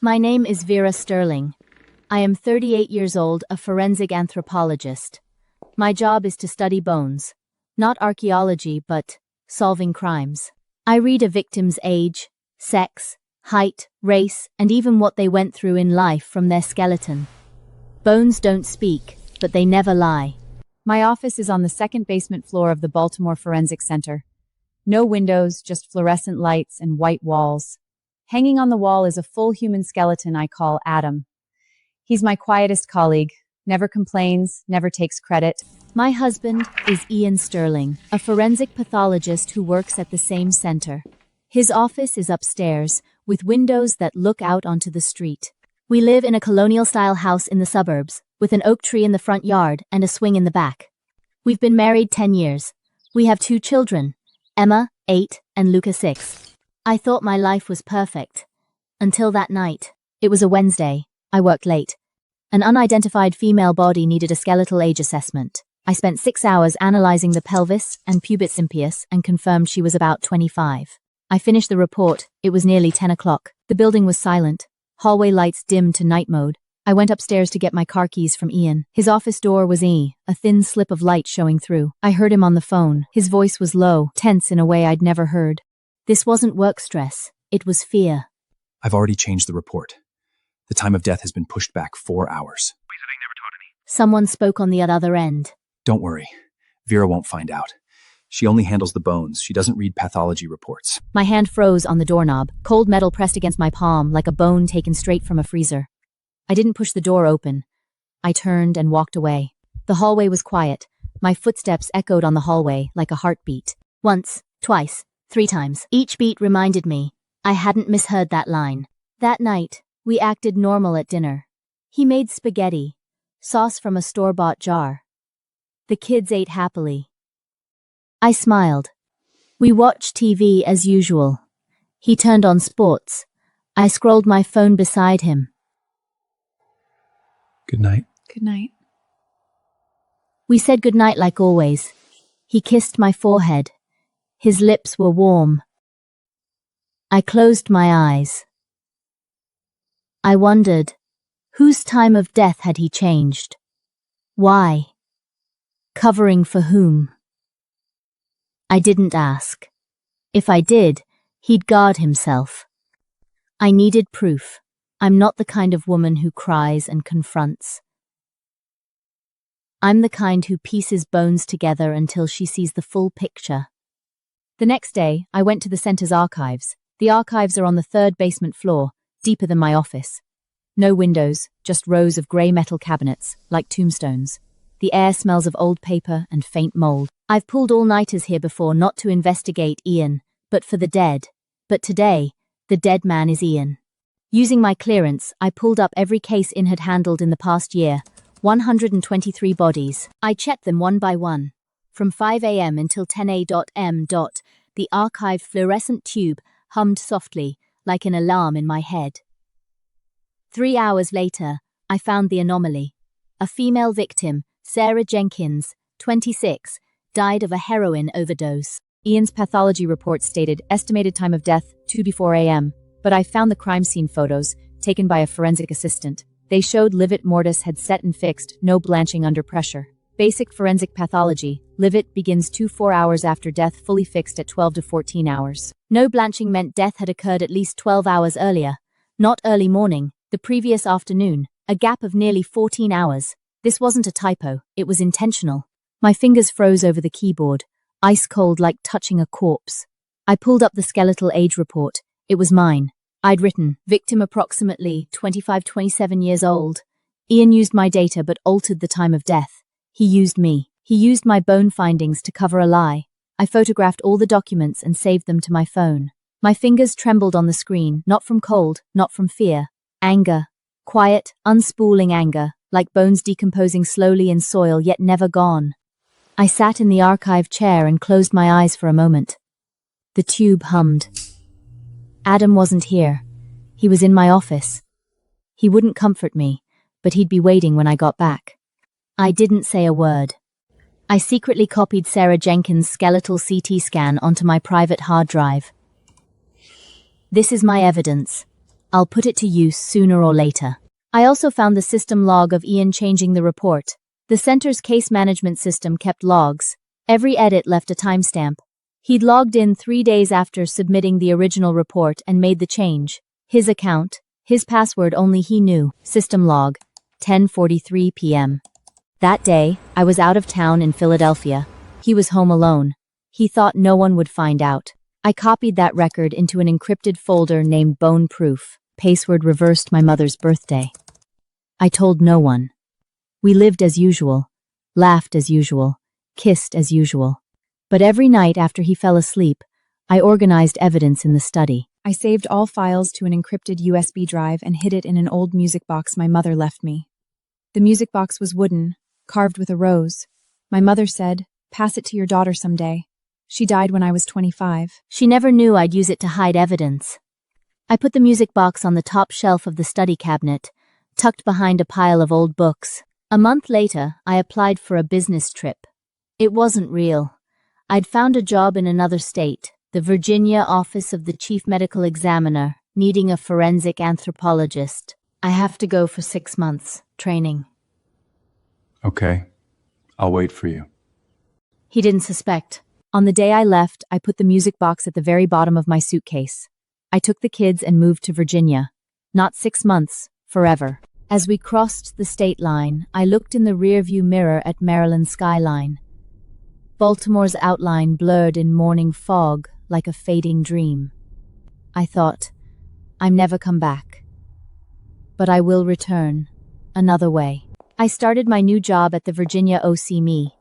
My name is Vera Sterling. I am 38 years old, a forensic anthropologist. My job is to study bones. Not archaeology, but solving crimes. I read a victim's age, sex, height, race, and even what they went through in life from their skeleton. Bones don't speak, but they never lie. My office is on the second basement floor of the Baltimore Forensic Center. No windows, just fluorescent lights and white walls. Hanging on the wall is a full human skeleton I call Adam. He's my quietest colleague, never complains, never takes credit. My husband is Ian Sterling, a forensic pathologist who works at the same center. His office is upstairs, with windows that look out onto the street. We live in a colonial-style house in the suburbs, with an oak tree in the front yard and a swing in the back. We've been married 10 years. We have 2 children, Emma, 8, and Luca, 6. I thought my life was perfect. Until that night. It was a Wednesday. I worked late. An unidentified female body needed a skeletal age assessment. I spent 6 hours analyzing the pelvis and pubis impius and confirmed she was about 25. I finished the report. It was nearly 10 o'clock. The building was silent. Hallway lights dimmed to night mode. I went upstairs to get my car keys from Ian. His office door was a thin slip of light showing through. I heard him on the phone. His voice was low, tense in a way I'd never heard. This wasn't work stress. It was fear. I've already changed the report. The time of death has been pushed back 4 hours. Someone spoke on the other end. Don't worry. Vera won't find out. She only handles the bones. She doesn't read pathology reports. My hand froze on the doorknob, cold metal pressed against my palm like a bone taken straight from a freezer. I didn't push the door open. I turned and walked away. The hallway was quiet. My footsteps echoed on the hallway like a heartbeat. Once, twice, 3 times. Each beat reminded me I hadn't misheard that line. That night, we acted normal at dinner. He made spaghetti, sauce from a store-bought jar. The kids ate happily. I smiled. We watched TV as usual. He turned on sports. I scrolled my phone beside him. Good night. Good night. We said goodnight like always. He kissed my forehead. His lips were warm. I closed my eyes. I wondered, whose time of death had he changed? Why? Covering for whom? I didn't ask. If I did, he'd guard himself. I needed proof. I'm not the kind of woman who cries and confronts. I'm the kind who pieces bones together until she sees the full picture. The next day, I went to the center's archives. The archives are on the 3rd basement floor, deeper than my office. No windows, just rows of grey metal cabinets, like tombstones. The air smells of old paper and faint mold. I've pulled all-nighters here before not to investigate Ian, but for the dead. But today, the dead man is Ian. Using my clearance, I pulled up every case Ian had handled in the past year, 123 bodies. I checked them one by one. From 5 a.m. until 10 a.m. The archived fluorescent tube hummed softly, like an alarm in my head. 3 hours later, I found the anomaly. A female victim, Sarah Jenkins, 26, died of a heroin overdose. Ian's pathology report stated estimated time of death 2 before a.m., but I found the crime scene photos, taken by a forensic assistant. They showed livet mortis had set and fixed, no blanching under pressure. Basic forensic pathology, livet begins 2-4 hours after death, fully fixed at 12 to 14 hours. No blanching meant death had occurred at least 12 hours earlier. Not early morning, the previous afternoon, a gap of nearly 14 hours. This wasn't a typo, it was intentional. My fingers froze over the keyboard, ice cold like touching a corpse. I pulled up the skeletal age report. It was mine. I'd written, victim approximately 25-27 years old. Ian used my data but altered the time of death. He used me. He used my bone findings to cover a lie. I photographed all the documents and saved them to my phone. My fingers trembled on the screen, not from cold, not from fear. Anger. Quiet, unspooling anger, like bones decomposing slowly in soil yet never gone. I sat in the archive chair and closed my eyes for a moment. The tube hummed. Adam wasn't here. He was in my office. He wouldn't comfort me, but he'd be waiting when I got back. I didn't say a word. I secretly copied Sarah Jenkins' skeletal CT scan onto my private hard drive. This is my evidence. I'll put it to use sooner or later. I also found the system log of Ian changing the report. The center's case management system kept logs. Every edit left a timestamp. He'd logged in 3 days after submitting the original report and made the change. His account, his password only he knew. System log, 10:43 p.m. That day, I was out of town in Philadelphia. He was home alone. He thought no one would find out. I copied that record into an encrypted folder named Bone Proof. Password reversed my mother's birthday. I told no one. We lived as usual, laughed as usual, kissed as usual. But every night after he fell asleep, I organized evidence in the study. I saved all files to an encrypted USB drive and hid it in an old music box my mother left me. The music box was wooden, carved with a rose. My mother said, "Pass it to your daughter someday." She died when I was 25. She never knew I'd use it to hide evidence. I put the music box on the top shelf of the study cabinet, tucked behind a pile of old books. A month later, I applied for a business trip. It wasn't real. I'd found a job in another state, the Virginia office of the chief medical examiner, needing a forensic anthropologist. I have to go for 6 months, training. Okay. I'll wait for you. He didn't suspect. On the day I left, I put the music box at the very bottom of my suitcase. I took the kids and moved to Virginia. Not 6 months, forever. As we crossed the state line, I looked in the rearview mirror at Maryland's skyline. Baltimore's outline blurred in morning fog like a fading dream. I thought, I'm never come back. But I will return, another way. I started my new job at the Virginia OC.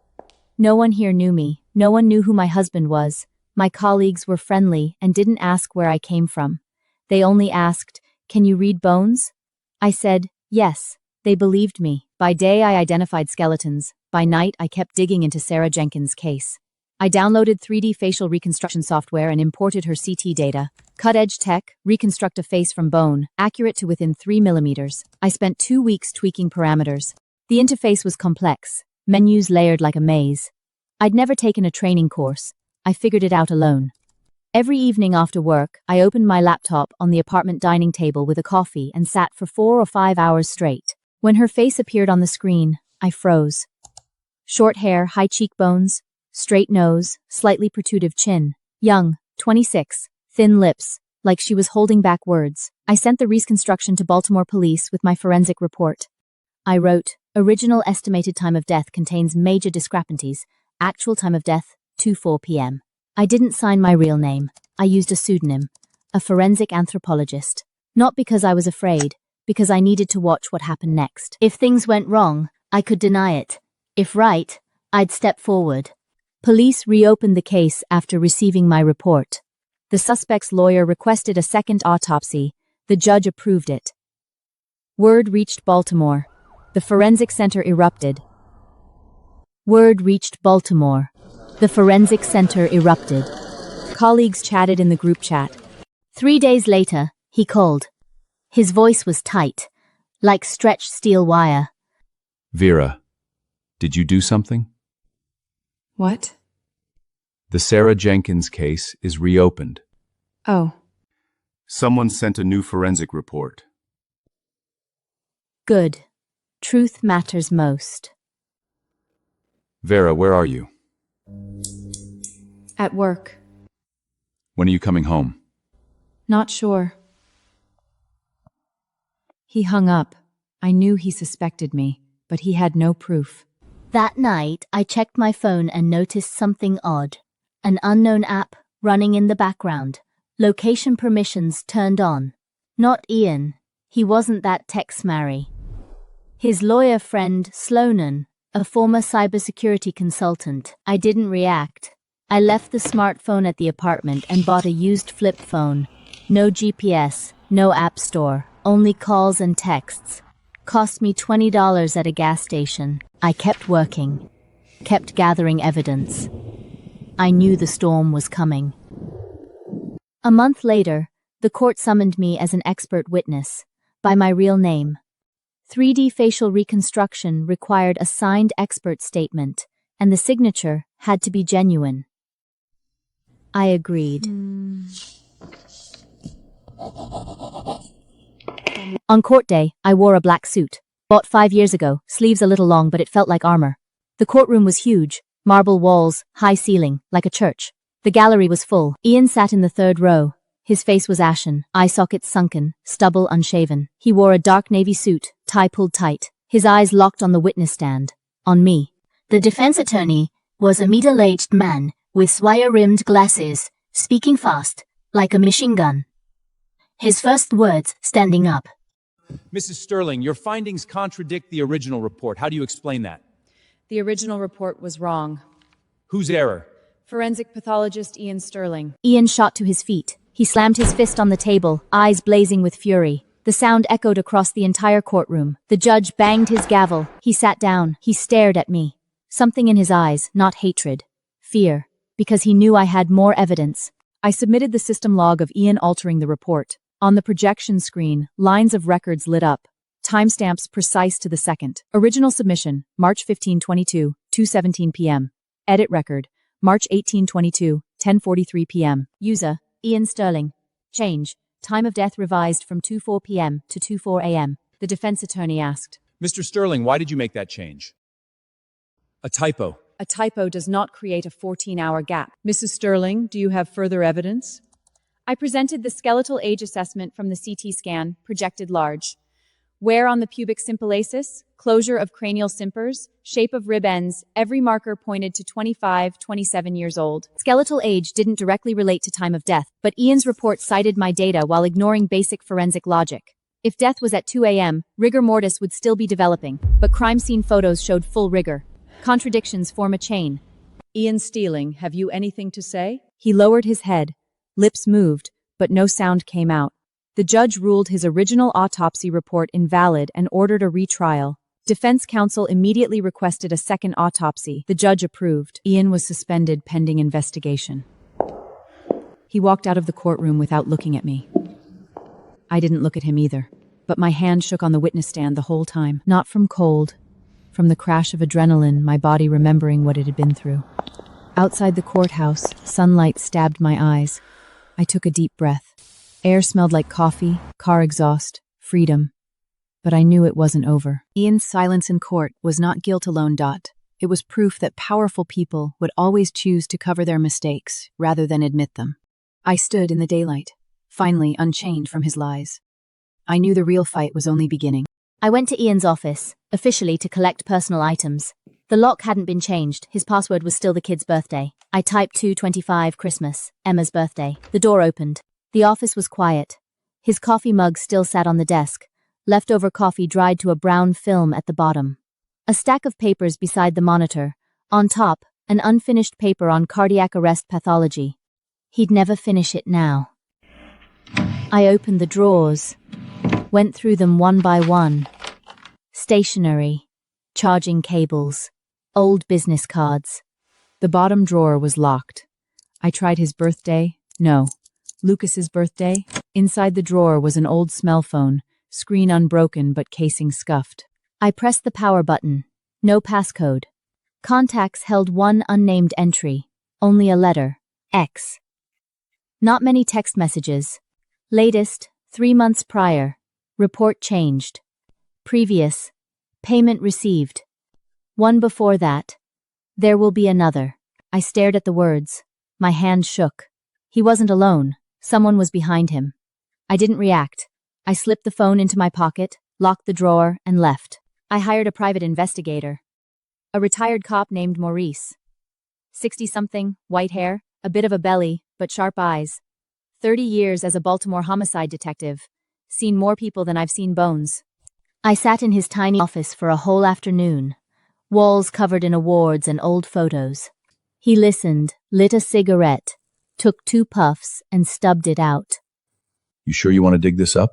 No one here knew me. No one knew who my husband was. My colleagues were friendly and didn't ask where I came from. They only asked, "Can you read bones?" I said, yes. They believed me. By day, I identified skeletons. By night, I kept digging into Sarah Jenkins' case. I downloaded 3D facial reconstruction software and imported her CT data. Cut-edge tech, reconstruct a face from bone, accurate to within 3 millimeters. I spent 2 weeks tweaking parameters. The interface was complex, menus layered like a maze. I'd never taken a training course. I figured it out alone. Every evening after work, I opened my laptop on the apartment dining table with a coffee and sat for 4 or 5 hours straight. When her face appeared on the screen, I froze. Short hair, high cheekbones, straight nose, slightly protrusive chin. Young, 26, thin lips, like she was holding back words. I sent the reconstruction to Baltimore police with my forensic report. I wrote, original estimated time of death contains major discrepancies. Actual time of death, 2:04 p.m. I didn't sign my real name. I used a pseudonym, a forensic anthropologist. Not because I was afraid, because I needed to watch what happened next. If things went wrong, I could deny it. If right, I'd step forward. Police reopened the case after receiving my report. The suspect's lawyer requested a second autopsy. The judge approved it. Word reached Baltimore. The forensic center erupted. Word reached Baltimore. The forensic center erupted. Colleagues chatted in the group chat. 3 days later, he called. His voice was tight, like stretched steel wire. Vera, did you do something? What? The Sarah Jenkins case is reopened. Oh. Someone sent a new forensic report. Good. Truth matters most. Vera, where are you? At work. When are you coming home? Not sure. He hung up. I knew he suspected me, but he had no proof. That night, I checked my phone and noticed something odd. An unknown app running in the background. Location permissions turned on. Not Ian. He wasn't that tech-smarry. His lawyer friend, Sloanen, a former cybersecurity consultant. I didn't react. I left the smartphone at the apartment and bought a used flip phone. No GPS, no app store, only calls and texts. Cost me $20 at a gas station. I kept working, kept gathering evidence. I knew the storm was coming. A month later, the court summoned me as an expert witness, by my real name. 3D facial reconstruction required a signed expert statement, and the signature had to be genuine. I agreed. On court day, I wore a black suit. Bought 5 years ago, sleeves a little long but it felt like armor. The courtroom was huge, marble walls, high ceiling, like a church. The gallery was full. Ian sat in the third row. His face was ashen, eye sockets sunken, stubble unshaven. He wore a dark navy suit, tie pulled tight. His eyes locked on the witness stand. On me. The defense attorney was a middle-aged man with wire-rimmed glasses, speaking fast, like a machine gun. His first words standing up. Mrs. Sterling, your findings contradict the original report. How do you explain that? The original report was wrong. Whose error? Forensic pathologist Ian Sterling. Ian shot to his feet. He slammed his fist on the table, eyes blazing with fury. The sound echoed across the entire courtroom. The judge banged his gavel. He sat down. He stared at me. Something in his eyes, not hatred. Fear. Because he knew I had more evidence. I submitted the system log of Ian altering the report. On the projection screen, lines of records lit up. Timestamps precise to the second. Original submission, March 15/22, 2:17 p.m. Edit record, March 18/22, 10:43 p.m. User, Ian Sterling. Change. Time of death revised from 2:04 p.m. to 2:04 a.m. The defense attorney asked. Mr. Sterling, why did you make that change? A typo. A typo does not create a 14-hour gap. Mrs. Sterling, do you have further evidence? I presented the skeletal age assessment from the CT scan, projected large. Wear on the pubic sympallacis, closure of cranial simpers, shape of rib ends, every marker pointed to 25, 27 years old. Skeletal age didn't directly relate to time of death, but Ian's report cited my data while ignoring basic forensic logic. If death was at 2 a.m., rigor mortis would still be developing, but crime scene photos showed full rigor. Contradictions form a chain. Ian Sterling, have you anything to say? He lowered his head. Lips moved, but no sound came out. The judge ruled his original autopsy report invalid and ordered a retrial. Defense counsel immediately requested a second autopsy. The judge approved. Ian was suspended pending investigation. He walked out of the courtroom without looking at me. I didn't look at him either, but my hand shook on the witness stand the whole time. Not from cold, from the crash of adrenaline, my body remembering what it had been through. Outside the courthouse, sunlight stabbed my eyes. I took a deep breath. Air smelled like coffee, car exhaust, freedom. But I knew it wasn't over. Ian's silence in court was not guilt alone. It was proof that powerful people would always choose to cover their mistakes rather than admit them. I stood in the daylight, finally unchained from his lies. I knew the real fight was only beginning. I went to Ian's office, officially to collect personal items. The lock hadn't been changed. His password was still the kid's birthday. I typed 2/25 Christmas, Emma's birthday. The door opened. The office was quiet. His coffee mug still sat on the desk. Leftover coffee dried to a brown film at the bottom. A stack of papers beside the monitor. On top, an unfinished paper on cardiac arrest pathology. He'd never finish it now. I opened the drawers. Went through them one by one. Stationery. Charging cables. Old business cards. The bottom drawer was locked. I tried his birthday. No. Lucas's birthday. Inside the drawer was an old smell phone, screen unbroken but casing scuffed. I pressed the power button. No passcode. Contacts held one unnamed entry. Only a letter. X. Not many text messages. Latest, 3 months prior. Report changed. Previous. Payment received. One before that. There will be another. I stared at the words. My hand shook. He wasn't alone. Someone was behind him. I didn't react. I slipped the phone into my pocket, locked the drawer, and left. I hired a private investigator. A retired cop named Maurice. 60-something, white hair, a bit of a belly, but sharp eyes. 30 years as a Baltimore homicide detective. Seen more people than I've seen bones. I sat in his tiny office for a whole afternoon. Walls covered in awards and old photos. He listened, lit a cigarette, took 2 puffs, and stubbed it out. You sure you want to dig this up?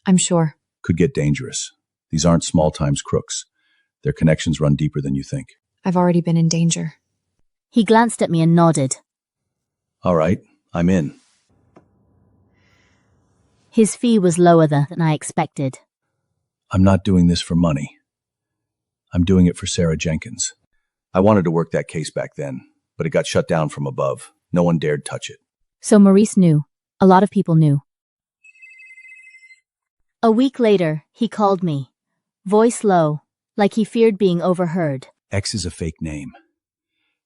I'm sure. Could get dangerous. These aren't small-times crooks. Their connections run deeper than you think. I've already been in danger. He glanced at me and nodded. All right, I'm in. His fee was lower than I expected. I'm not doing this for money. I'm doing it for Sarah Jenkins. I wanted to work that case back then, but it got shut down from above. No one dared touch it. So Maurice knew. A lot of people knew. A week later, he called me. Voice low, like he feared being overheard. X is a fake name.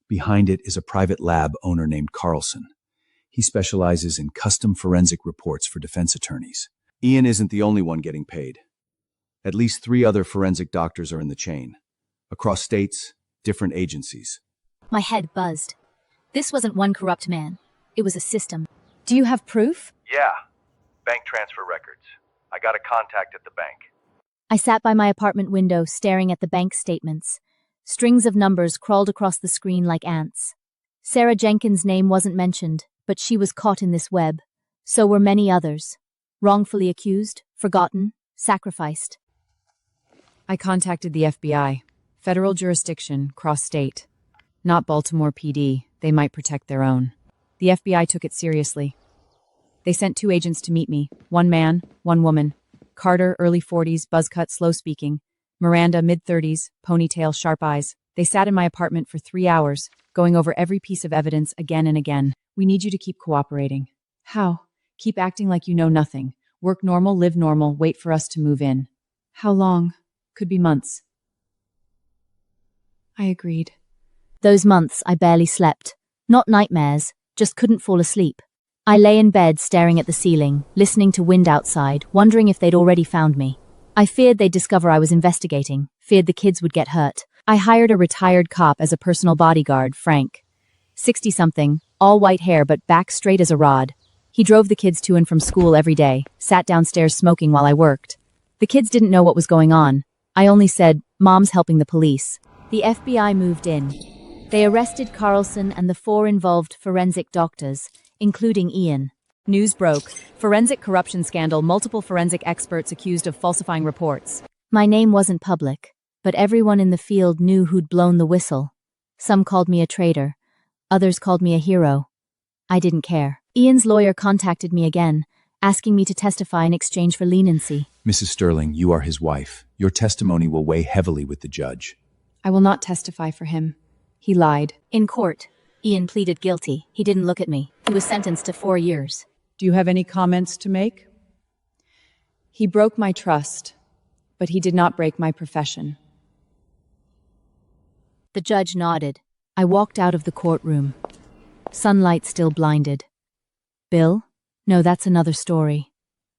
Behind it is a private lab owner named Carlson. He specializes in custom forensic reports for defense attorneys. Ian isn't the only one getting paid. At least 3 other forensic doctors are in the chain. Across states, different agencies. My head buzzed. This wasn't one corrupt man. It was a system. Do you have proof? Yeah. Bank transfer records. I got a contact at the bank. I sat by my apartment window staring at the bank statements. Strings of numbers crawled across the screen like ants. Sarah Jenkins' name wasn't mentioned, but she was caught in this web. So were many others. Wrongfully accused, forgotten, sacrificed. I contacted the FBI. Federal jurisdiction, cross-state. Not Baltimore PD. They might protect their own. The FBI took it seriously. They sent 2 agents to meet me. 1 man, 1 woman. Carter, early 40s, buzzcut, slow-speaking. Miranda, mid-30s, ponytail, sharp eyes. They sat in my apartment for 3 hours, going over every piece of evidence again and again. We need you to keep cooperating. How? Keep acting like you know nothing. Work normal, live normal, wait for us to move in. How long? Could be months. I agreed. Those months I barely slept. Not nightmares, just couldn't fall asleep. I lay in bed staring at the ceiling, listening to wind outside, wondering if they'd already found me. I feared they'd discover I was investigating, feared the kids would get hurt. I hired a retired cop as a personal bodyguard, Frank. 60-something, all white hair but back straight as a rod. He drove the kids to and from school every day, sat downstairs smoking while I worked. The kids didn't know what was going on. I only said, "Mom's helping the police." The FBI moved in. They arrested Carlson and the 4 involved forensic doctors, including Ian. News broke. Forensic corruption scandal, multiple forensic experts accused of falsifying reports. My name wasn't public, but everyone in the field knew who'd blown the whistle. Some called me a traitor. Others called me a hero. I didn't care. Ian's lawyer contacted me again, asking me to testify in exchange for leniency. Mrs. Sterling, you are his wife. Your testimony will weigh heavily with the judge. I will not testify for him. He lied. In court, Ian pleaded guilty. He didn't look at me. He was sentenced to 4 years. Do you have any comments to make? He broke my trust, but he did not break my profession. The judge nodded. I walked out of the courtroom. Sunlight still blinded. Bill? No, that's another story.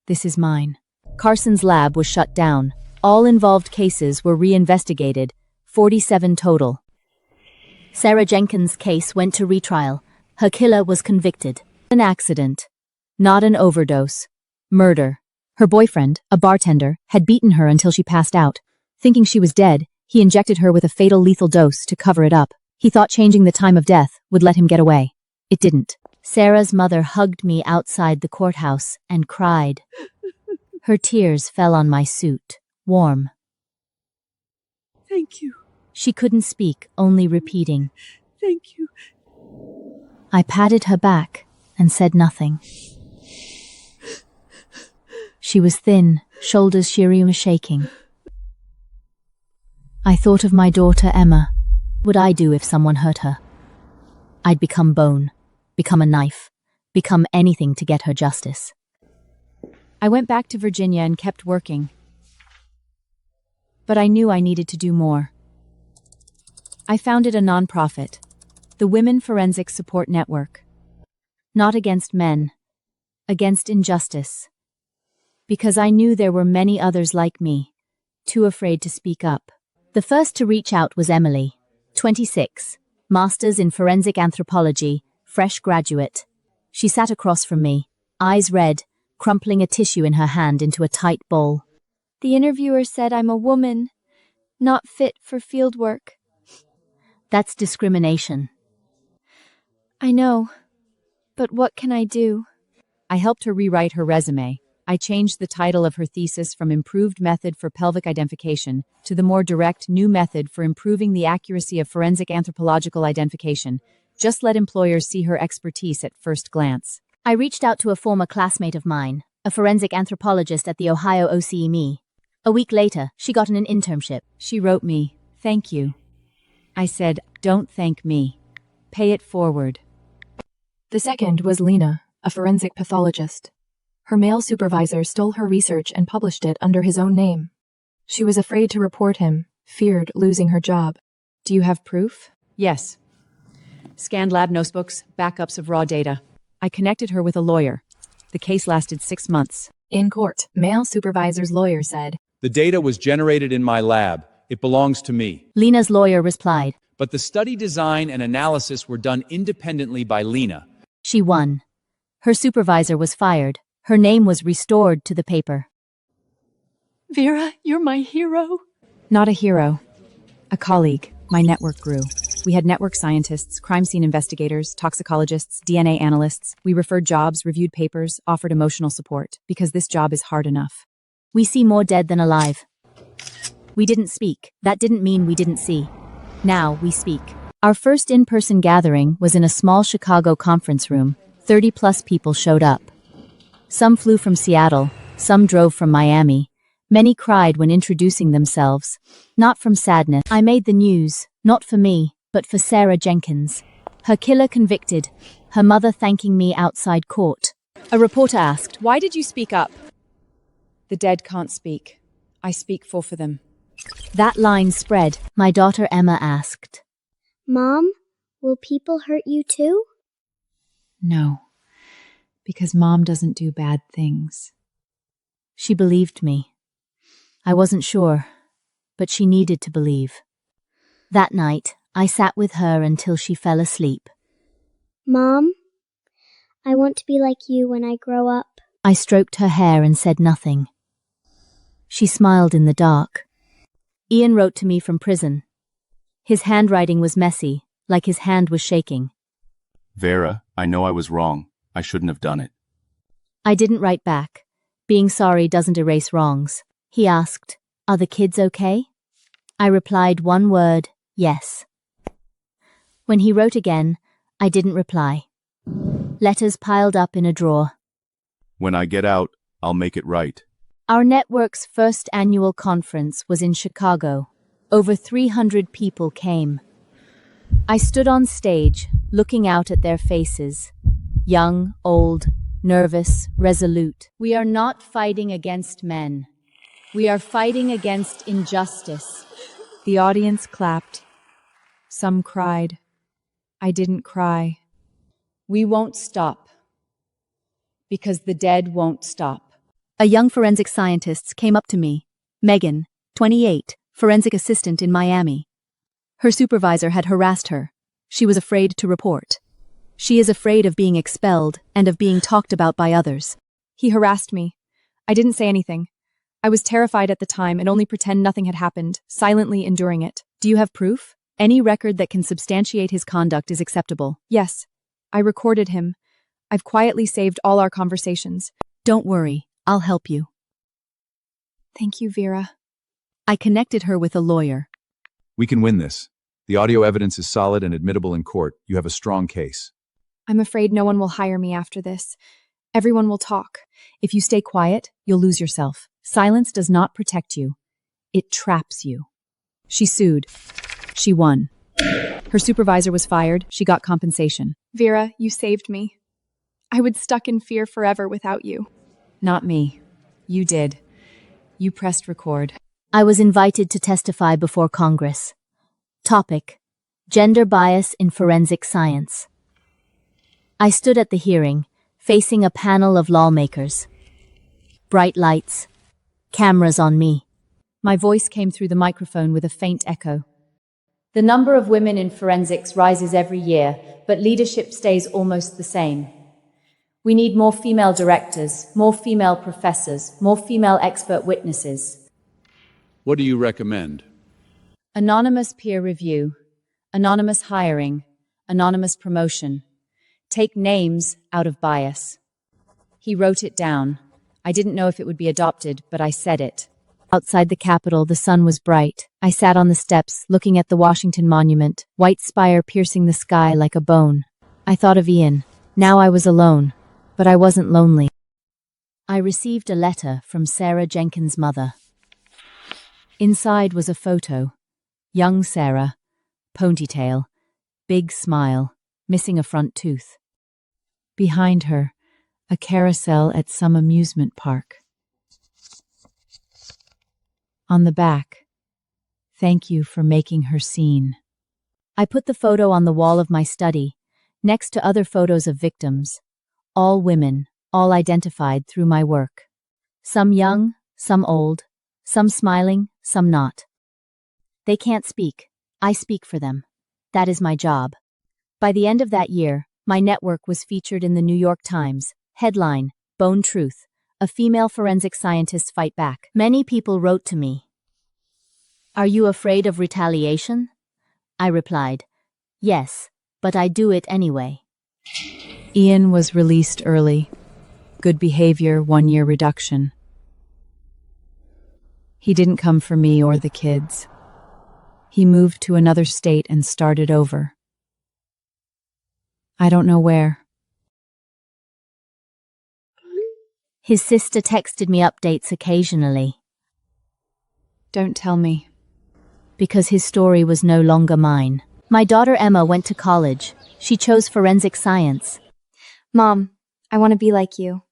This is mine. Carson's lab was shut down. All involved cases were reinvestigated. 47 total. Sarah Jenkins' case went to retrial. Her killer was convicted. An accident. Not an overdose. Murder. Her boyfriend, a bartender, had beaten her until she passed out. Thinking she was dead, he injected her with a fatal lethal dose to cover it up. He thought changing the time of death would let him get away. It didn't. Sarah's mother hugged me outside the courthouse and cried. Her tears fell on my suit, warm. Thank you. She couldn't speak, only repeating. Thank you. I patted her back and said nothing. She was thin, shoulders sheery and shaking. I thought of my daughter Emma. What would I do if someone hurt her? I'd become bone, become a knife, become anything to get her justice. I went back to Virginia and kept working. But I knew I needed to do more. I founded a nonprofit, the Women Forensic Support Network. Not against men, against injustice. Because I knew there were many others like me, too afraid to speak up. The first to reach out was Emily, 26, Masters in Forensic Anthropology, fresh graduate. She sat across from me, eyes red, crumpling a tissue in her hand into a tight bowl. The interviewer said I'm a woman, not fit for field work. That's discrimination. I know, but what can I do? I helped her rewrite her resume. I changed the title of her thesis from Improved Method for Pelvic Identification to the more direct New Method for Improving the Accuracy of Forensic Anthropological Identification. Just let employers see her expertise at first glance. I reached out to a former classmate of mine, a forensic anthropologist at the Ohio OCME. A week later, she got an internship. She wrote me, "Thank you." I said, "Don't thank me. Pay it forward." The second was Lena, a forensic pathologist. Her male supervisor stole her research and published it under his own name. She was afraid to report him, feared losing her job. Do you have proof? Yes. Scanned lab notebooks, backups of raw data. I connected her with a lawyer. The case lasted 6 months. In court, male supervisor's lawyer said, The data was generated in my lab. It belongs to me. Lena's lawyer replied. But the study design and analysis were done independently by Lena. She won. Her supervisor was fired. Her name was restored to the paper. Vera, you're my hero. Not a hero. A colleague. My network grew. We had network scientists, crime scene investigators, toxicologists, DNA analysts. We referred jobs, reviewed papers, offered emotional support, because this job is hard enough. We see more dead than alive. We didn't speak. That didn't mean we didn't see. Now we speak. Our first in-person gathering was in a small Chicago conference room. 30+ people showed up. Some flew from Seattle, some drove from Miami. Many cried when introducing themselves. Not from sadness. I made the news, not for me, but for Sarah Jenkins. Her killer convicted, her mother thanking me outside court. A reporter asked, "Why did you speak up?" The dead can't speak. I speak for them. That line spread. My daughter Emma asked, Mom, will people hurt you too? No, because Mom doesn't do bad things. She believed me. I wasn't sure, but she needed to believe. That night, I sat with her until she fell asleep. Mom, I want to be like you when I grow up. I stroked her hair and said nothing. She smiled in the dark. Ian wrote to me from prison. His handwriting was messy, like his hand was shaking. Vera, I know I was wrong. I shouldn't have done it. I didn't write back. Being sorry doesn't erase wrongs. He asked, "Are the kids okay?" I replied one word, yes. When he wrote again, I didn't reply. Letters piled up in a drawer. When I get out, I'll make it right. Our network's first annual conference was in Chicago. Over 300 people came. I stood on stage, looking out at their faces. Young, old, nervous, resolute. We are not fighting against men. We are fighting against injustice. The audience clapped. Some cried. I didn't cry. We won't stop. Because the dead won't stop. A young forensic scientist came up to me. Megan, 28, forensic assistant in Miami. Her supervisor had harassed her. She was afraid to report. She is afraid of being expelled and of being talked about by others. He harassed me. I didn't say anything. I was terrified at the time and only pretend nothing had happened, silently enduring it. Do you have proof? Any record that can substantiate his conduct is acceptable. Yes, I recorded him. I've quietly saved all our conversations. Don't worry, I'll help you. Thank you, Vera. I connected her with a lawyer. We can win this. The audio evidence is solid and admittable in court. You have a strong case. I'm afraid no one will hire me after this. Everyone will talk. If you stay quiet, you'll lose yourself. Silence does not protect you. It traps you. She sued. She won. Her supervisor was fired. She got compensation. Vera, you saved me. I would stuck in fear forever without you. Not me. You did. You pressed record. I was invited to testify before Congress. Topic: Gender bias in forensic science. I stood at the hearing, facing a panel of lawmakers. Bright lights. Cameras on me. My voice came through the microphone with a faint echo. The number of women in forensics rises every year, but leadership stays almost the same. We need more female directors, more female professors, more female expert witnesses. What do you recommend? Anonymous peer review, anonymous hiring, anonymous promotion. Take names out of bias. He wrote it down. I didn't know if it would be adopted, but I said it. Outside the Capitol, the sun was bright. I sat on the steps, looking at the Washington Monument, white spire piercing the sky like a bone. I thought of Ian. Now I was alone, but I wasn't lonely. I received a letter from Sarah Jenkins' mother. Inside was a photo. Young Sarah, ponytail, big smile, missing a front tooth. Behind her, A carousel at some amusement park. On the back, thank you for making her scene. I put the photo on the wall of my study, next to other photos of victims. All women, all identified through my work. Some young, some old, some smiling, some not. They can't speak. I speak for them. That is my job. By the end of that year, my network was featured in the New York Times. Headline, Bone Truth. A female forensic scientist fight back. Many people wrote to me. Are you afraid of retaliation? I replied, yes, but I do it anyway. Ian was released early. Good behavior, 1-year reduction. He didn't come for me or the kids. He moved to another state and started over. I don't know where. His sister texted me updates occasionally. Don't tell me. Because his story was no longer mine. My daughter Emma went to college. She chose forensic science. Mom, I want to be like you.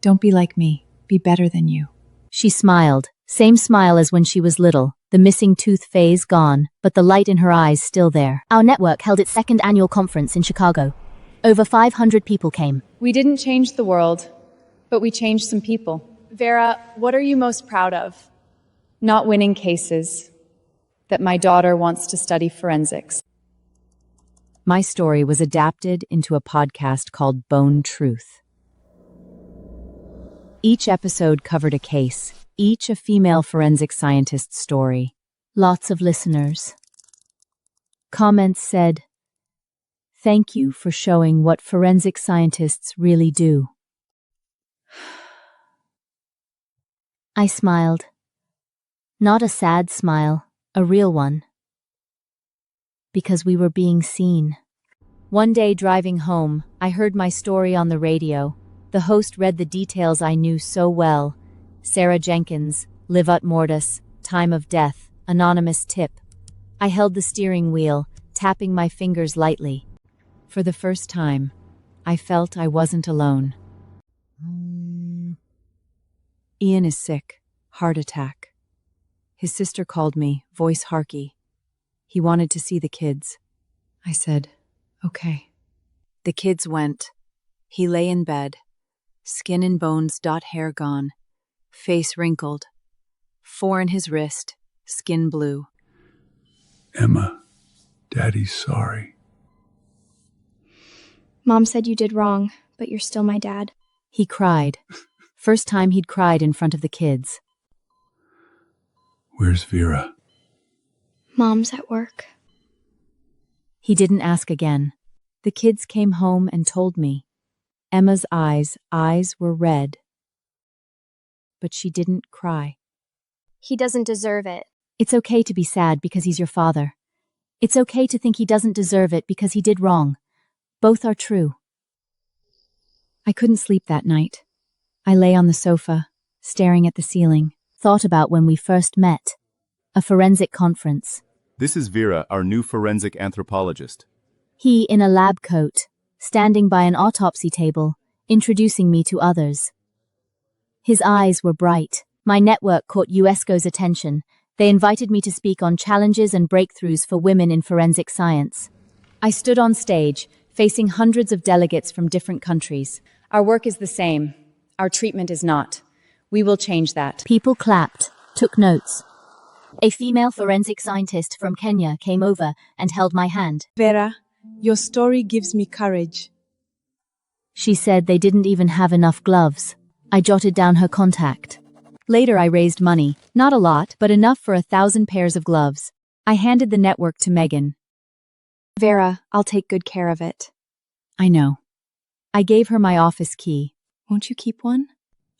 Don't be like me. Be better than you. She smiled. Same smile as when she was little. The missing tooth phase gone, but the light in her eyes still there. Our network held its second annual conference in Chicago. Over 500 people came. We didn't change the world, but we changed some people. Vera, what are you most proud of? Not winning cases. That my daughter wants to study forensics. My story was adapted into a podcast called Bone Truth. Each episode covered a case, each a female forensic scientist's story. Lots of listeners. Comments said, "Thank you for showing what forensic scientists really do." I smiled. Not a sad smile, a real one. Because we were being seen. One day driving home, I heard my story on the radio. The host read the details I knew so well. Sarah Jenkins, Livat Mortis, time of death, anonymous tip. I held the steering wheel, tapping my fingers lightly. For the first time, I felt I wasn't alone. Ian is sick. Heart attack. His sister called me, voice harky. He wanted to see the kids. I said, okay. The kids went. He lay in bed. Skin and bones, hair gone. Face wrinkled. 4 in his wrist. Skin blue. Emma, Daddy's sorry. Mom said you did wrong, but you're still my dad. He cried. First time he'd cried in front of the kids. Where's Vera? Mom's at work. He didn't ask again. The kids came home and told me. Emma's eyes were red. But she didn't cry. He doesn't deserve it. It's okay to be sad because he's your father. It's okay to think he doesn't deserve it because he did wrong. Both are true. I couldn't sleep that night. I lay on the sofa, staring at the ceiling. Thought about when we first met. A forensic conference. This is Vera, our new forensic anthropologist. He in a lab coat, standing by an autopsy table, introducing me to others. His eyes were bright. My network caught UNESCO's attention. They invited me to speak on challenges and breakthroughs for women in forensic science. I stood on stage, facing hundreds of delegates from different countries. Our work is the same. Our treatment is not. We will change that. People clapped, took notes. A female forensic scientist from Kenya came over and held my hand. Vera, your story gives me courage. She said they didn't even have enough gloves. I jotted down her contact. Later I raised money, not a lot, but enough for 1,000 pairs of gloves. I handed the network to Megan. Vera, I'll take good care of it. I know. I gave her my office key. Won't you keep one?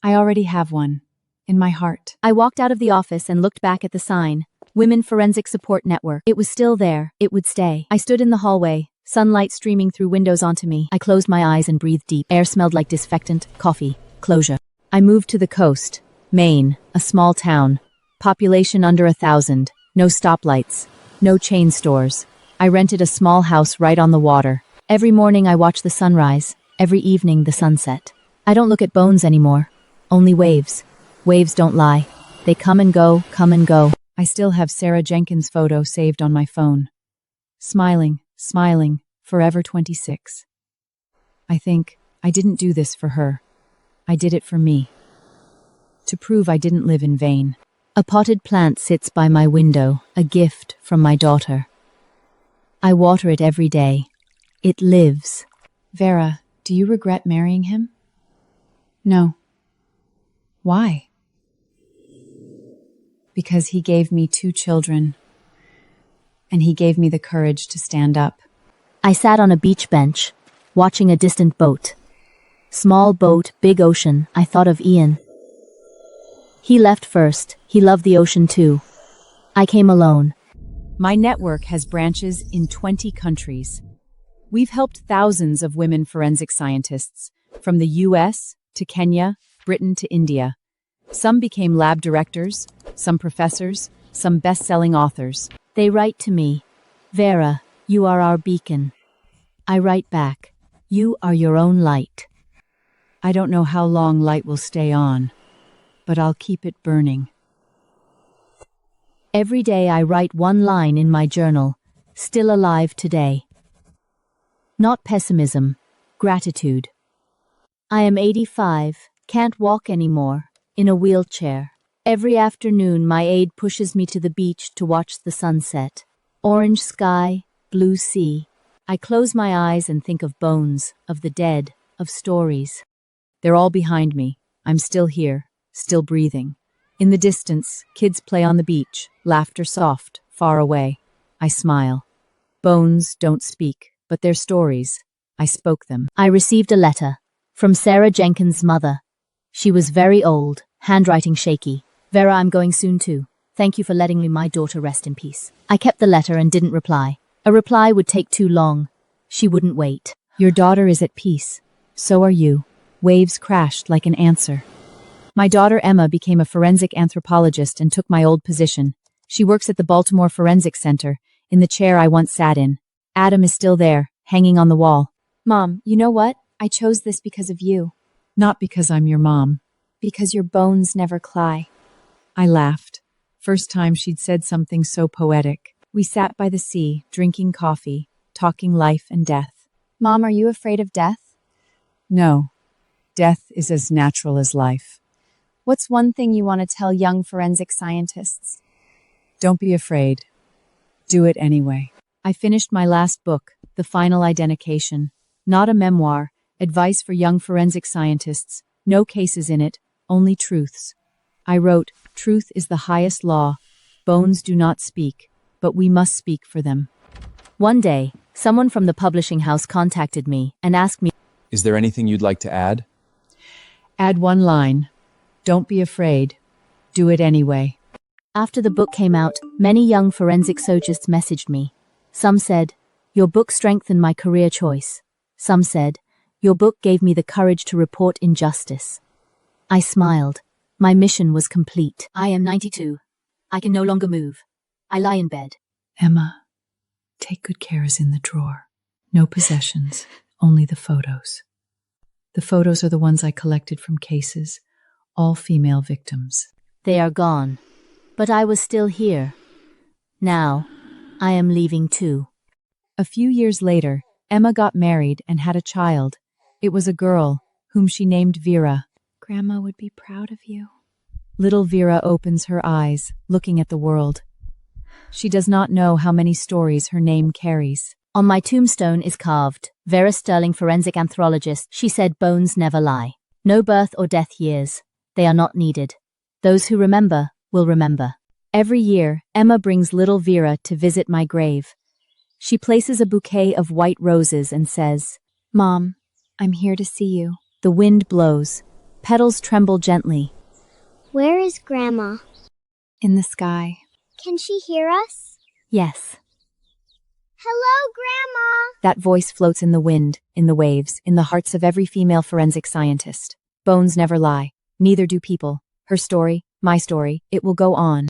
I already have one. In my heart. I walked out of the office and looked back at the sign. Women Forensic Support Network. It was still there. It would stay. I stood in the hallway, sunlight streaming through windows onto me. I closed my eyes and breathed deep. Air smelled like disinfectant, coffee, closure. I moved to the coast. Maine, a small town. Population under 1,000. No stoplights. No chain stores. I rented a small house right on the water. Every morning I watched the sunrise. Every evening the sunset. I don't look at bones anymore. Only waves. Waves don't lie. They come and go, come and go. I still have Sarah Jenkins' photo saved on my phone. Smiling, smiling, forever 26. I think I didn't do this for her. I did it for me. To prove I didn't live in vain. A potted plant sits by my window, a gift from my daughter. I water it every day. It lives. Vera, do you regret marrying him? No. Why? Because he gave me 2 children, and he gave me the courage to stand up. I sat on a beach bench, watching a distant boat. Small boat, big ocean, I thought of Ian. He left first. He loved the ocean too. I came alone. My network has branches in 20 countries. We've helped thousands of women forensic scientists, from the US to Kenya, Britain to India. Some became lab directors, some professors, some best-selling authors. They write to me, Vera, you are our beacon. I write back, you are your own light. I don't know how long light will stay on, but I'll keep it burning. Every day I write one line in my journal, still alive today. Not pessimism, gratitude. I am 85, can't walk anymore, in a wheelchair. Every afternoon my aide pushes me to the beach to watch the sunset. Orange sky, blue sea. I close my eyes and think of bones, of the dead, of stories. They're all behind me. I'm still here, still breathing. In the distance, kids play on the beach, laughter soft, far away. I smile. Bones don't speak, but their stories. I spoke them. I received a letter from Sarah Jenkins' mother. She was very old, handwriting shaky. Vera, I'm going soon too. Thank you for letting me my daughter rest in peace. I kept the letter and didn't reply. A reply would take too long. She wouldn't wait. Your daughter is at peace. So are you. Waves crashed like an answer. My daughter Emma became a forensic anthropologist and took my old position. She works at the Baltimore Forensic Center, in the chair I once sat in. Adam is still there, hanging on the wall. Mom, you know what? I chose this because of you. Not because I'm your mom. Because your bones never cry. I laughed. First time she'd said something so poetic. We sat by the sea, drinking coffee, talking life and death. Mom, are you afraid of death? No. Death is as natural as life. What's one thing you want to tell young forensic scientists? Don't be afraid. Do it anyway. I finished my last book, The Final Identification. Not a memoir, advice for young forensic scientists. No cases in it, only truths. I wrote, truth is the highest law. Bones do not speak, but we must speak for them. One day, someone from the publishing house contacted me and asked me, Is there anything you'd like to add? Add one line. Don't be afraid. Do it anyway. After the book came out, many young forensic scientists messaged me. Some said, your book strengthened my career choice. Some said, your book gave me the courage to report injustice. I smiled. My mission was complete. I am 92. I can no longer move. I lie in bed. Emma, take good care is in the drawer. No possessions, only the photos. The photos are the ones I collected from cases. All female victims. They are gone. But I was still here. Now, I am leaving too. A few years later, Emma got married and had a child. It was a girl, whom she named Vera. Grandma would be proud of you. Little Vera opens her eyes, looking at the world. She does not know how many stories her name carries. On my tombstone is carved, Vera Sterling, forensic anthropologist. She said bones never lie. No birth or death years. They are not needed. Those who remember will remember. Every year, Emma brings little Vera to visit my grave. She places a bouquet of white roses and says, Mom, I'm here to see you. The wind blows. Petals tremble gently. Where is Grandma? In the sky. Can she hear us? Yes. Hello, Grandma! That voice floats in the wind, in the waves, in the hearts of every female forensic scientist. Bones never lie. Neither do people. Her story, my story, it will go on.